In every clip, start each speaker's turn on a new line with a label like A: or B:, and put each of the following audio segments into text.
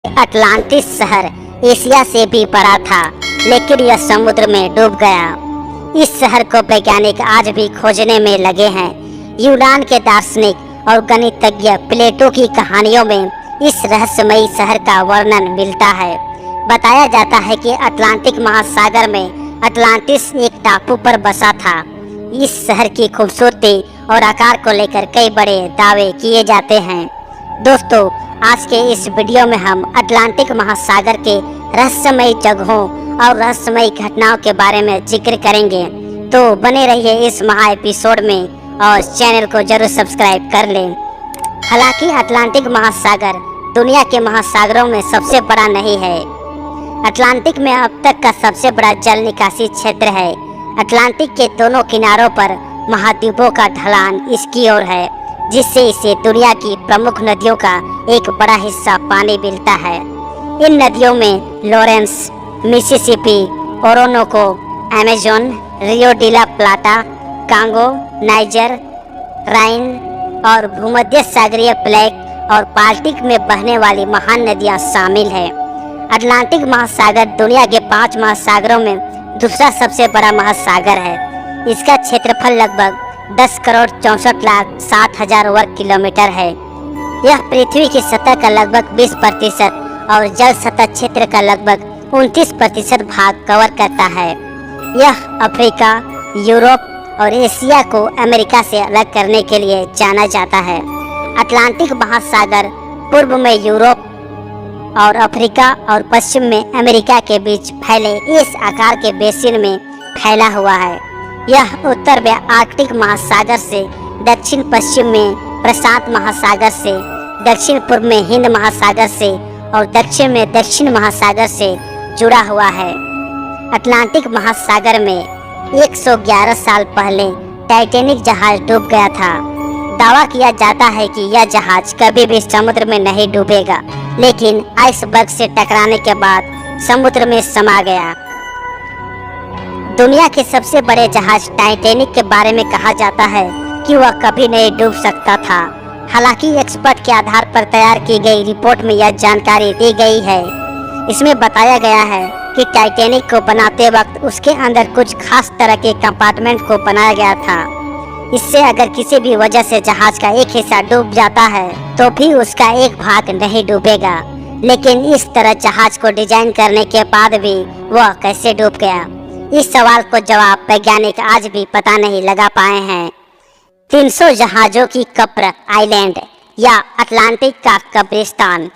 A: Atlantis शहर Asia से भी बड़ा था, लेकिन यह समुद्र में डूब गया। इस शहर को वैज्ञानिक आज भी खोजने में लगे हैं। यूनान के दार्शनिक और गणितज्ञ प्लेटो की कहानियों में इस रहस्यमयी शहर का वर्णन मिलता है। बताया जाता है कि अटलांटिक महासागर में अटलांटिस एक टापू पर बसा था। इस शहर की खूबसूरती और आकार को लेकर कई बड़े दावे किए जाते हैं। दोस्तों, आज के इस वीडियो में हम अटलांटिक महासागर के रहस्यमयी जगहों और रहस्यमयी घटनाओं के बारे में जिक्र करेंगे। तो बने रहिए इस महा एपिसोड में और चैनल को जरूर सब्सक्राइब कर लें। हालांकि अटलांटिक महासागर दुनिया के महासागरों में सबसे बड़ा नहीं है। अटलांटिक में अब तक का सबसे बड़ा जल निकासी क्षेत्र है। अटलांटिक के दोनों किनारों पर महाद्वीपों का ढलान इसकी ओर है, जिससे इसे दुनिया की प्रमुख नदियों का एक बड़ा हिस्सा पानी मिलता है। इन नदियों में Lawrence, Mississippi, Orinoco, Amazon, Rio de la Plata, Congo, Niger, Rhine और भूमध्य सागरीय ब्लैक और बाल्टिक में बहने वाली महान नदियां शामिल हैं। अटलांटिक महासागर दुनिया के 5 महासागरों में दूसरा सबसे बड़ा महासागर है। इसका क्षेत्रफल लगभग 10,64,60,000 वर्ग किलोमीटर है। यह पृथ्वी की सतह का लगभग 20% और जल सतह क्षेत्र का लगभग 29% भाग कवर करता है। यह अफ्रीका, यूरोप और एशिया को अमेरिका से अलग करने के लिए जाना जाता है। अटलांटिक महासागर पूर्व में यूरोप और अफ्रीका और पश्चिम में अमेरिका के बीच फैले इस आकार के बेसिन में फैला हुआ है। यह उत्तर में आर्कटिक महासागर से, दक्षिण पश्चिम में प्रशांत महासागर से, दक्षिण पूर्व में हिंद महासागर से और दक्षिण में दक्षिण महासागर से जुड़ा हुआ है। अटलांटिक महासागर में 111 साल पहले टाइटैनिक जहाज डूब गया था। दावा किया जाता है कि यह जहाज कभी भी समुद्र में नहीं डूबेगा, लेकिन आइसबर्ग से टकराने के बाद समुद्र में समा गया। दुनिया के सबसे बड़े जहाज टाइटैनिक के बारे में कहा जाता है कि वह कभी नहीं डूब सकता था। हालांकि एक्सपर्ट के आधार पर तैयार की गई रिपोर्ट में यह जानकारी दी गई है। इसमें बताया गया है कि टाइटैनिक को बनाते वक्त उसके अंदर कुछ खास तरह के कंपार्टमेंट को बनाया गया था। इससे अगर किसी भी वजह से जहाज का एक हिस्सा डूब जाता है तो भी उसका एक भाग नहीं डूबेगा। लेकिन इस तरह जहाज को डिजाइन करने के बाद भी वह कैसे डूब गया, इस सवाल को जवाब वैज्ञानिक आज भी पता नहीं लगा पाए हैं। 300 जहाजों की कब्र आइलैंड या अटलांटिक का कब्रिस्तान।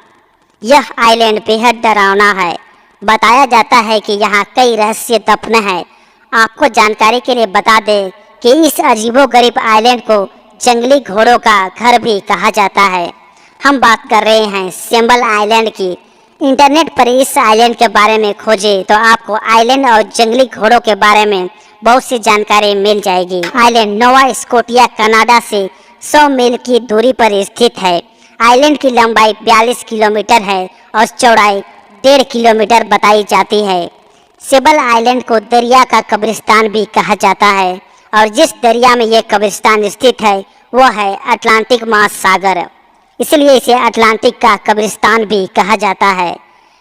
A: यह आइलैंड बेहद डरावना है। बताया जाता है कि यहाँ कई रहस्य दफन है। आपको जानकारी के लिए बता दें कि इस अजीबोगरीब आइलैंड को जंगली घोड़ों का घर भी कहा जाता है। हम बात कर रहे हैं सेम्बल आइलैंड की। इंटरनेट पर इस आइलैंड के बारे में खोजें तो आपको आइलैंड और जंगली घोड़ों के बारे में बहुत सी जानकारी मिल जाएगी। आइलैंड नोवा स्कोटिया कनाडा से 100 मील की दूरी पर स्थित है। आइलैंड की लंबाई 42 किलोमीटर है और चौड़ाई 1.5 किलोमीटर बताई जाती है। सेबल आइलैंड को दरिया का कब्रिस्तान भी कहा जाता है और जिस दरिया में यह कब्रिस्तान स्थित है वह है अटलांटिक महासागर, इसलिए इसे अटलांटिक का कब्रिस्तान भी कहा जाता है।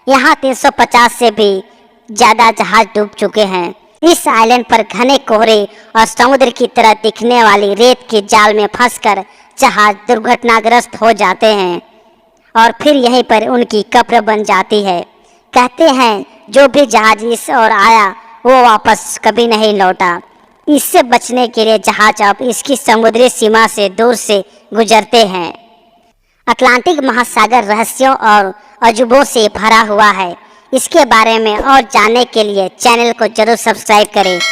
A: यहाँ 350 से भी ज़्यादा जहाज डूब चुके हैं। इस आइलैंड पर घने कोहरे और समुद्र की तरह दिखने वाली रेत के जाल में फंसकर जहाज दुर्घटनाग्रस्त हो जाते हैं और फिर यहीं पर उनकी कब्र बन जाती है। कहते हैं जो भी जहाज इस ओर आया वो वापस कभी नहीं लौटा। इससे बचने के लिए जहाज अब इसकी समुद्री सीमा से दूर से गुजरते हैं। अटलांटिक महासागर रहस्यों और अजूबों से भरा हुआ है। इसके बारे में और जानने के लिए चैनल को जरूर सब्सक्राइब करें।